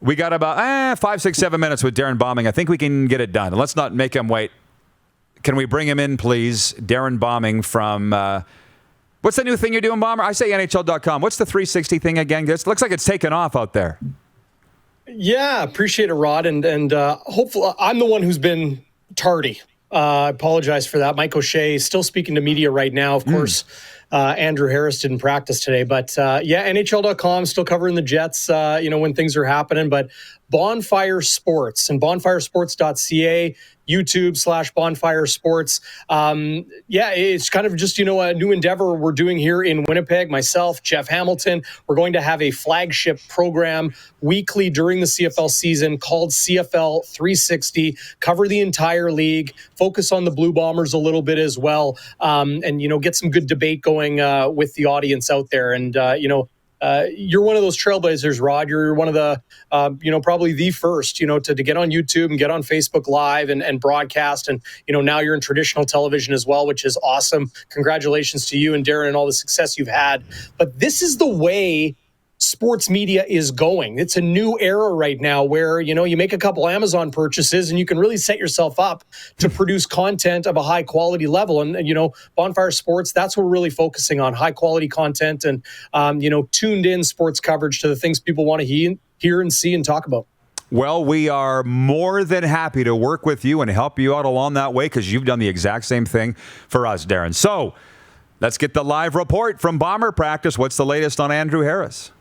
We got about 5, 6, 7 minutes with Darrin Bauming. I think we can get it done. Let's not make him wait. Can we bring him in, please? Darrin Bauming from, what's the new thing you're doing, Bomber? I say NHL.com. What's the 360 thing again? This looks like it's taken off out there. Yeah, appreciate it, Rod. And hopefully, I'm the one who's been tardy. I apologize for that. Mike O'Shea is still speaking to media right now. Of course, Andrew Harris didn't practice today. But NHL.com, still covering the Jets, when things are happening. But Bonfire Sports and bonfiresports.ca, YouTube/Bonfire Sports. It's kind of just, a new endeavor we're doing here in Winnipeg. Myself, Jeff Hamilton, we're going to have a flagship program weekly during the CFL season called CFL 360, cover the entire league, focus on the Blue Bombers a little bit as well, and get some good debate going with the audience out there. And, you're one of those trailblazers, Rod. You're one of the, probably the first, to get on YouTube and get on Facebook Live and broadcast. And, now you're in traditional television as well, which is awesome. Congratulations to you and Darrin and all the success you've had. But this is the way sports media is going. It's a new era right now where, you make a couple Amazon purchases and you can really set yourself up to produce content of a high quality level. And, Bonfire Sports, that's what we're really focusing on, high quality content and, tuned in sports coverage to the things people want to hear and see and talk about. Well, we are more than happy to work with you and help you out along that way because you've done the exact same thing for us, Darrin. So let's get the live report from Bomber practice. What's the latest on Andrew Harris?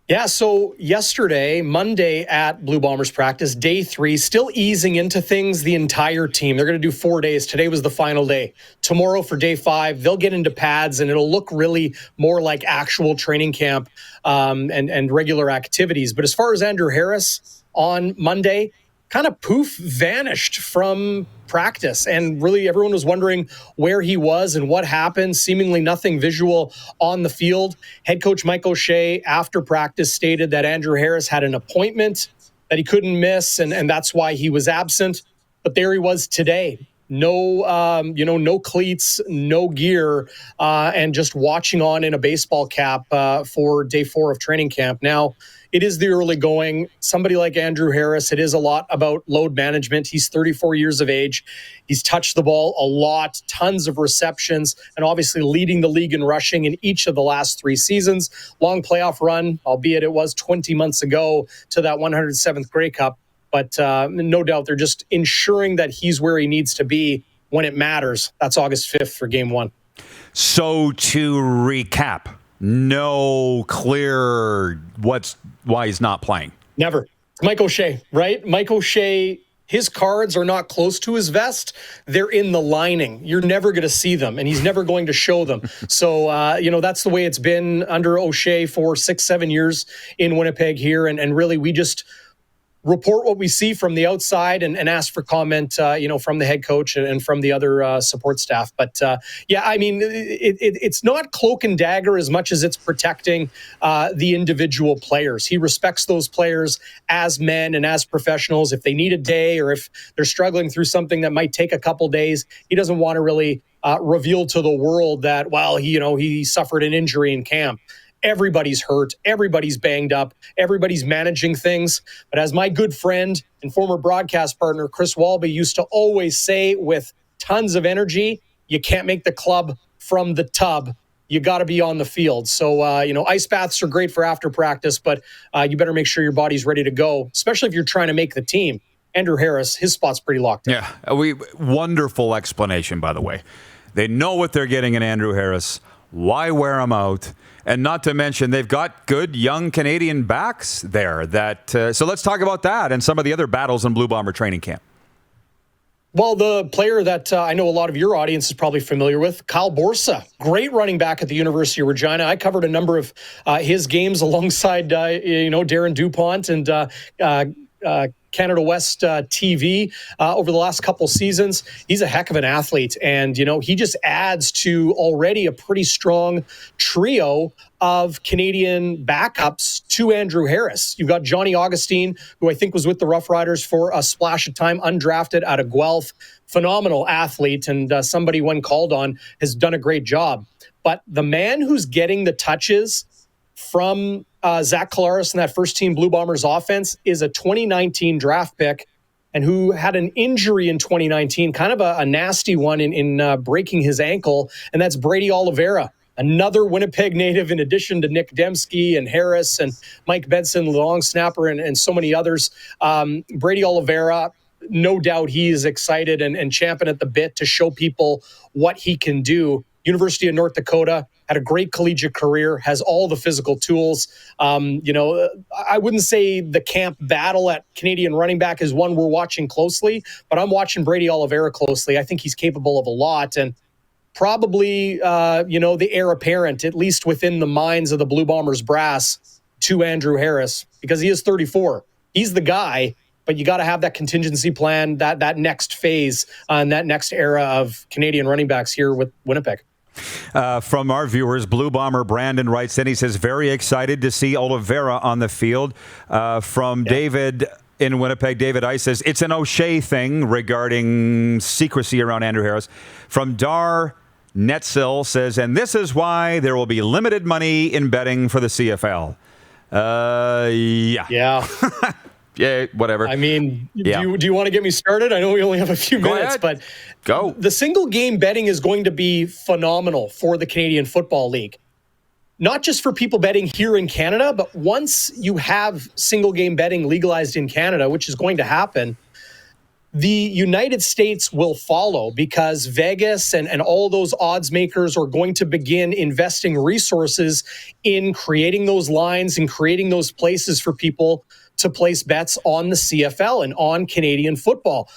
Yeah, so yesterday, Monday at Blue Bombers practice, day 3, still easing into things, the entire team. They're going to do 4 days. Today was the final day. Tomorrow for day 5, they'll get into pads and it'll look really more like actual training camp and regular activities. But as far as Andrew Harris, on Monday, kind of vanished from practice. And really everyone was wondering where he was and what happened. Seemingly nothing visual on the field. Head coach Mike O'Shea after practice stated that Andrew Harris had an appointment that he couldn't miss. And that's why he was absent. But there he was today. No cleats, no gear, and just watching on in a baseball cap for day 4 of training camp. Now, it is the early going. Somebody like Andrew Harris, it is a lot about load management. He's 34 years of age. He's touched the ball a lot, tons of receptions, and obviously leading the league in rushing in each of the last 3 seasons. Long playoff run, albeit it was 20 months ago to that 107th Grey Cup. But no doubt they're just ensuring that he's where he needs to be when it matters. That's August 5th for Game 1. So to recap, no clear why he's not playing. Never. Mike O'Shea, right? Mike O'Shea, his cards are not close to his vest. They're in the lining. You're never going to see them, and he's never going to show them. So, that's the way it's been under O'Shea for 6-7 years in Winnipeg here. And really, we just report what we see from the outside and ask for comment, from the head coach and from the other support staff. But it's not cloak and dagger as much as it's protecting the individual players. He respects those players as men and as professionals. If they need a day or if they're struggling through something that might take a couple days, he doesn't want to really reveal to the world that, he suffered an injury in camp. Everybody's hurt. Everybody's banged up. Everybody's managing things. But as my good friend and former broadcast partner, Chris Walby, used to always say with tons of energy, you can't make the club from the tub. You got to be on the field. So, ice baths are great for after practice, but you better make sure your body's ready to go, especially if you're trying to make the team. Andrew Harris, his spot's pretty locked in. Yeah, wonderful explanation, by the way. They know what they're getting in Andrew Harris. Why wear him out? And not to mention, they've got good young Canadian backs there. So let's talk about that and some of the other battles in Blue Bomber training camp. Well, the player that I know a lot of your audience is probably familiar with, Kyle Bursa, great running back at the University of Regina. I covered a number of his games alongside, Darren DuPont and Canada West TV over the last couple seasons. He's a heck of an athlete, and he just adds to already a pretty strong trio of Canadian backups to Andrew Harris. You've got Johnny Augustine, who I think was with the Rough Riders for a splash of time, undrafted out of Guelph. Phenomenal athlete, and somebody when called on has done a great job. But the man who's getting the touches from Zach Collaros and that first-team Blue Bombers offense is a 2019 draft pick and who had an injury in 2019, kind of a nasty one in breaking his ankle, and that's Brady Oliveira, another Winnipeg native in addition to Nick Dembski and Harris and Mike Benson, the long snapper, and so many others. Brady Oliveira, no doubt he is excited and champing at the bit to show people what he can do. University of North Dakota, had a great collegiate career, has all the physical tools. I wouldn't say the camp battle at Canadian running back is one we're watching closely, but I'm watching Brady Oliveira closely. I think he's capable of a lot, and probably, the heir apparent, at least within the minds of the Blue Bombers brass, to Andrew Harris, because he is 34. He's the guy, but you got to have that contingency plan, that next phase, and that next era of Canadian running backs here with Winnipeg. From our viewers, Blue Bomber Brandon writes in, he says, very excited to see Oliveira on the field. David in Winnipeg, David Ice says, it's an O'Shea thing regarding secrecy around Andrew Harris. From Dar Netzel says, and this is why there will be limited money in betting for the CFL. Yeah, whatever. I mean, do you want to get me started? I know we only have a few minutes, but the single game betting is going to be phenomenal for the Canadian Football League. Not just for people betting here in Canada, but once you have single game betting legalized in Canada, which is going to happen, the United States will follow, because Vegas and all those odds makers are going to begin investing resources in creating those lines and creating those places for people to place bets on the CFL and on Canadian football.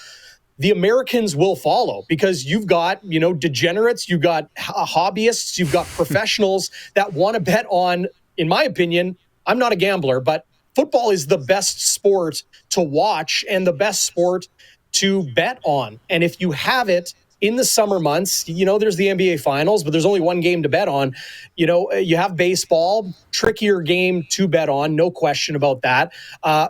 The Americans will follow, because you've got, degenerates, you've got hobbyists, you've got professionals that want to bet on, in my opinion, I'm not a gambler, but football is the best sport to watch and the best sport to bet on. And if you have it in the summer months, there's the NBA finals, but there's only one game to bet on. You have baseball, trickier game to bet on, no question about that.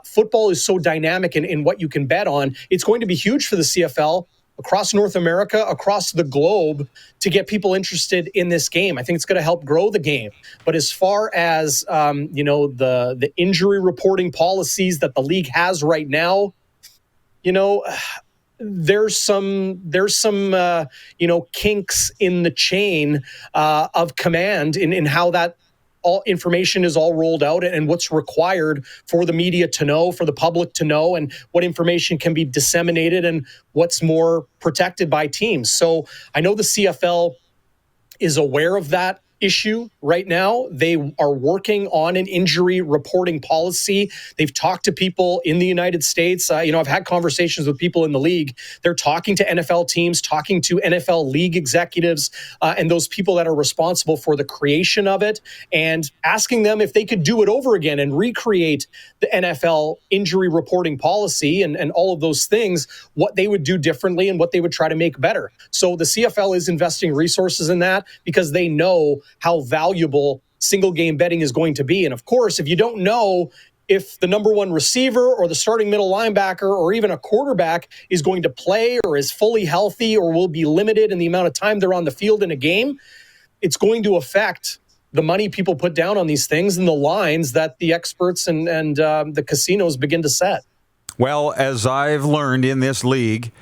Football is so dynamic in what you can bet on. It's going to be huge for the CFL across North America, across the globe, to get people interested in this game. I think it's going to help grow the game. But as far as, the injury reporting policies that the league has right now, there's some kinks in the chain of command in how that all information is all rolled out and what's required for the media to know, for the public to know, and what information can be disseminated and what's more protected by teams. So I know the CFL is aware of that issue right now. They are working on an injury reporting policy. They've talked to people in the United States. I've had conversations with people in the league. They're talking to NFL teams, talking to NFL league executives, and those people that are responsible for the creation of it, and asking them if they could do it over again and recreate the NFL injury reporting policy and all of those things, what they would do differently and what they would try to make better. So the CFL is investing resources in that, because they know how valuable single game betting is going to be. And of course, if you don't know if the number one receiver or the starting middle linebacker or even a quarterback is going to play or is fully healthy or will be limited in the amount of time they're on the field in a game, it's going to affect the money people put down on these things and the lines that the experts and the casinos begin to set. Well, as I've learned in this league,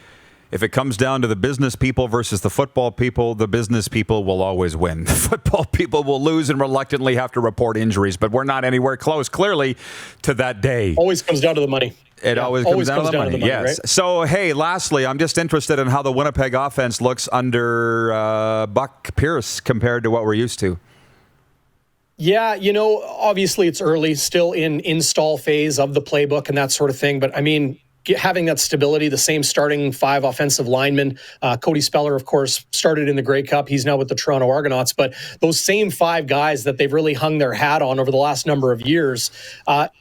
if it comes down to the business people versus the football people, the business people will always win. The football people will lose and reluctantly have to report injuries, but we're not anywhere close, clearly, to that day. Always comes down to the money. It always comes down to the money, yes. Right? So, hey, lastly, I'm just interested in how the Winnipeg offense looks under Buck Pierce compared to what we're used to. Yeah, obviously it's early, still in install phase of the playbook and that sort of thing, but I mean, having that stability, the same starting five offensive linemen. Cody Speller, of course, started in the Grey Cup. He's now with the Toronto Argonauts. But those same five guys that they've really hung their hat on over the last number of years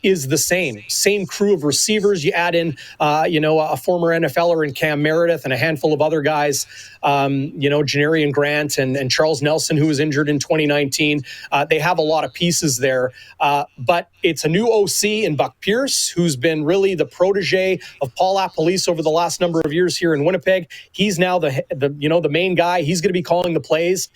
is the same crew of receivers. You add in, a former NFLer in Cam Meredith and a handful of other guys, Janarian Grant and Charles Nelson, who was injured in 2019. They have a lot of pieces there. But it's a new OC in Buck Pierce, who's been really the protege of Paul LaPolice over the last number of years here in Winnipeg. He's now the main guy. He's going to be calling the plays.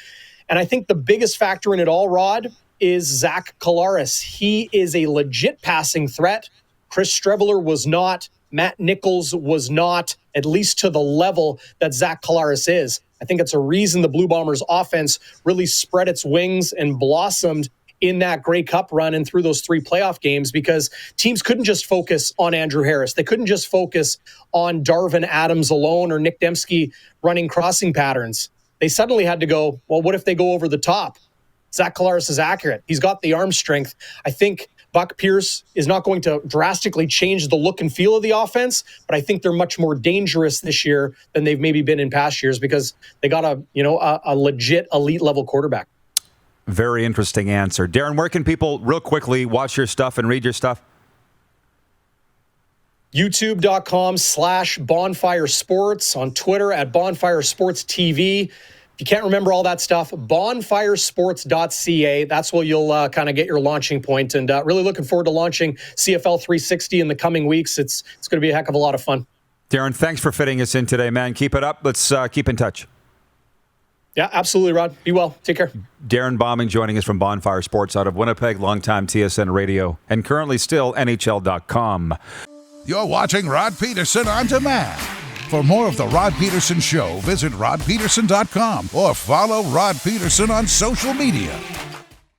And I think the biggest factor in it all, Rod, is Zach Collaros. He is a legit passing threat. Chris Streveler was not. Matt Nichols was not, at least to the level that Zach Collaros is. I think it's a reason the Blue Bombers offense really spread its wings and blossomed in that Grey Cup run and through those 3 playoff games, because teams couldn't just focus on Andrew Harris. They couldn't just focus on Darvin Adams alone or Nick Dembski running crossing patterns. They suddenly had to go, well, what if they go over the top? Zach Collaros is accurate. He's got the arm strength. I think Buck Pierce is not going to drastically change the look and feel of the offense, but I think they're much more dangerous this year than they've maybe been in past years because they got a legit elite level quarterback. Very interesting answer. Darrin, where can people real quickly watch your stuff and read your stuff? YouTube.com/Bonfire Sports, on Twitter at Bonfire Sports TV. If you can't remember all that stuff, bonfiresports.ca. That's where you'll kind of get your launching point. And really looking forward to launching CFL 360 in the coming weeks. It's going to be a heck of a lot of fun. Darrin, thanks for fitting us in today, man. Keep it up. Let's keep in touch. Yeah, absolutely, Rod. Be well. Take care. Darrin Bauming joining us from Bonfire Sports out of Winnipeg, longtime TSN radio, and currently still NHL.com. You're watching Rod Pedersen On Demand. For more of The Rod Pedersen Show, visit rodpedersen.com or follow Rod Pedersen on social media.